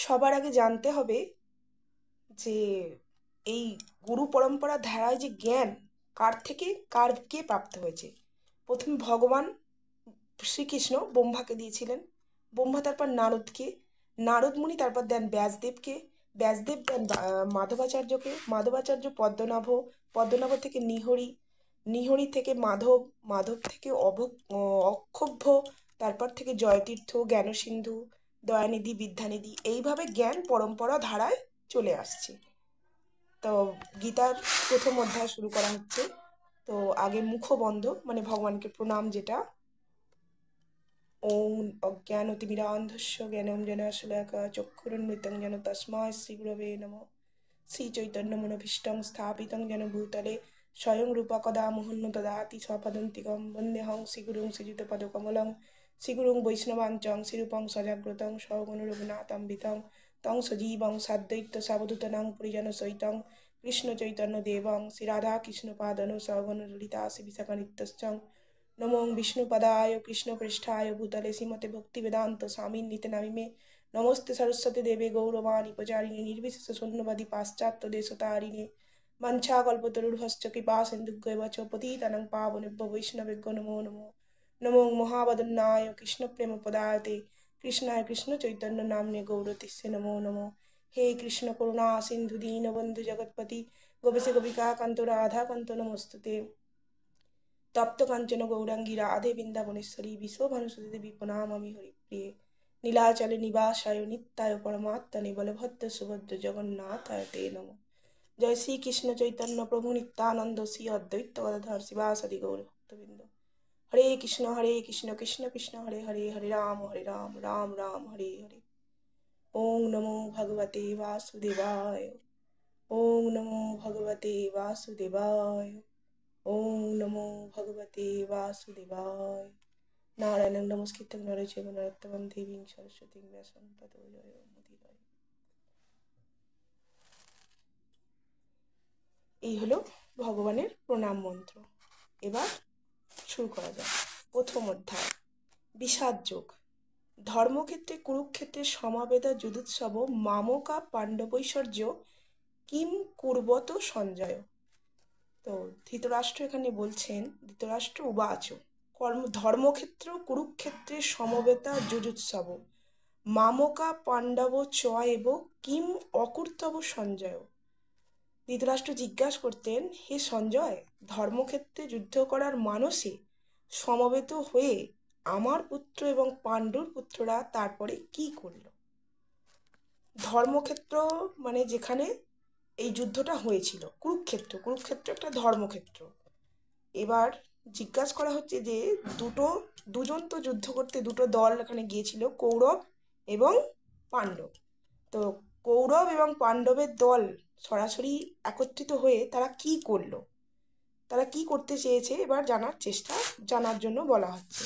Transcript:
সবার আগে জানতে হবে যে এই গুরু পরম্পরা ধারায় যে জ্ঞান কার থেকে কে প্রাপ্ত হয়েছে। প্রথমে ভগবান শ্রীকৃষ্ণ ব্রহ্মাকে দিয়েছিলেন, ব্রহ্মা তারপর নারদকে, নারদ মুনি তারপর দেন ব্যাসদেবকে, ব্যাসদেব দেন মাধবাচার্যকে, মাধবাচার্য পদ্মনাভ, পদ্মনাভ থেকে নিহরি, নিহরি থেকে মাধব, মাধব থেকে অক্ষোভ্য, তারপর থেকে জয়তীর্থ, জ্ঞানসিন্ধু, দয়ানিধি, বিদ্যানিধি, এইভাবে জ্ঞান পরম্পরা ধারায় চলে আসছে। তো গীতার প্রথম অধ্যায় শুরু করা হচ্ছে। তো আগে মুখবন্ধ মানে ভগবানকে প্রণাম, যেটা ওম অজ্ঞানতিমিরান্ধস্য জ্ঞানঞ্জনশলাকা চক্ষুরুন্মিলিतं যেন তস্মাৎ শ্রীগুরবে নমঃ। শ্রীচৈতন্যমনভীষ্টং স্থাপিतं যেন ভূতলে স্বয়ং রূপা কদা মুহুন্ন দদাতি স্বপদান্তিকং বন্দেহং শ্রীগুরুং শ্রীযুতপদকমলং শ্রীগুরুং বৈষ্ণবাঞ্চং শ্রীরূপং সজাগ্রতং সগুণরঘুনাথান্বিতং তং সজীবং সাদ্বৈত সাবধূতনাং পরিজনসহিতং কৃষ্ণচৈতন্যদেবং শ্রীরাধাকৃষ্ণপাদনো সগুণললিতা শ্রীবিশাখানিত্যশ্চং নমো বিষ্ণুপদায় কৃষ্ণপৃষ্ঠায় ভূতলে শ্রীমতে ভক্তিবেদান্ত স্বামী নিতে নামিমে নমস্তে সরস্বতী দেবে গৌরবাণী প্রচারিণী নির্বিশেষ শূন্যবাদী পাশ্চাত্য দেশতারিণে वंशाकल्पतरुर्भश्च कृपा सिन्धुभ्यैव च पतितानां पावनेभ्यो वैष्णवेभ्यो नमो नमो। नमो महावदन्नाय कृष्णप्रेमपदायते कृष्णाय कृष्णचैतन्य नाम्ने गौरतिस्से नमो नमो। हे कृष्ण करुणा सिन्धु दीनबन्धु जगत्पति गोपेश गोपिका कान्त राधा कान्त नमोस्तुते। तप्त कांचन गौरांगी राधे वृंदावनेश्वरी विश्वभानुसुते देवी प्रणामामि हरिप्रिये। नीलाचल निवासाय नित्याय परमात्मने बलभद्र सुभद्र जगन्नाथाय ते नमः। जय श्री कृष्ण चैतन्य प्रभु नित्यानंद श्री अद्वैत गदाधर शिवासादि गौर भक्तवृंद। हरे कृष्ण कृष्ण कृष्ण हरे हरे, हरे राम राम राम हरे हरे। ओम नमो भगवते वासुदेवाय, ओम नमो भगवते वासुदेवाय, ओम नमो भगवते वासुदेवाय। नारायणं नमस्कृतं नरं चैव नरोत्तमं देवीं सरस्वतीं व्यासं ततो जयमुदीरये। এই হলো ভগবানের প্রণাম মন্ত্র। এবার শুরু করা যাক। প্রথম অধ্যায় বিষাদ যোগ। ধর্মক্ষেত্রে কুরুক্ষেত্রে সমাবেদা যুদুৎসব মামকা পাণ্ডবৈশ্বর্য কিম কুর্বত সঞ্জয়। তো ধৃতরাষ্ট্র এখানে বলছেন, ধৃতরাষ্ট্র উবাচ ধর্মক্ষেত্র কুরুক্ষেত্রে সমবেতা যুজুৎসব মামকা পাণ্ডব চ এব কিম অকুর্তব সঞ্জয়। ধৃতরাষ্ট্র জিজ্ঞাসা করতেন, হে সঞ্জয়, ধর্মক্ষেত্রে যুদ্ধ করার মানসে সমবেত হয়ে আমার পুত্র এবং পাণ্ডুর পুত্ররা তারপরে কি করল। ধর্মক্ষেত্র মানে যেখানে এই যুদ্ধটা হয়েছিল, কুরুক্ষেত্র, কুরুক্ষেত্র একটা ধর্মক্ষেত্র। এবার জিজ্ঞাসা করা হচ্ছে যে দুজন তো যুদ্ধ করতে দুটো দল এখানে গিয়েছিল, কৌরব এবং পাণ্ডব। তো কৌরব এবং পাণ্ডবের দল সরাসরি একত্রিত হয়ে তারা কি করলো, তারা কি করতে চেয়েছে এবার জানার জন্য বলা হচ্ছে।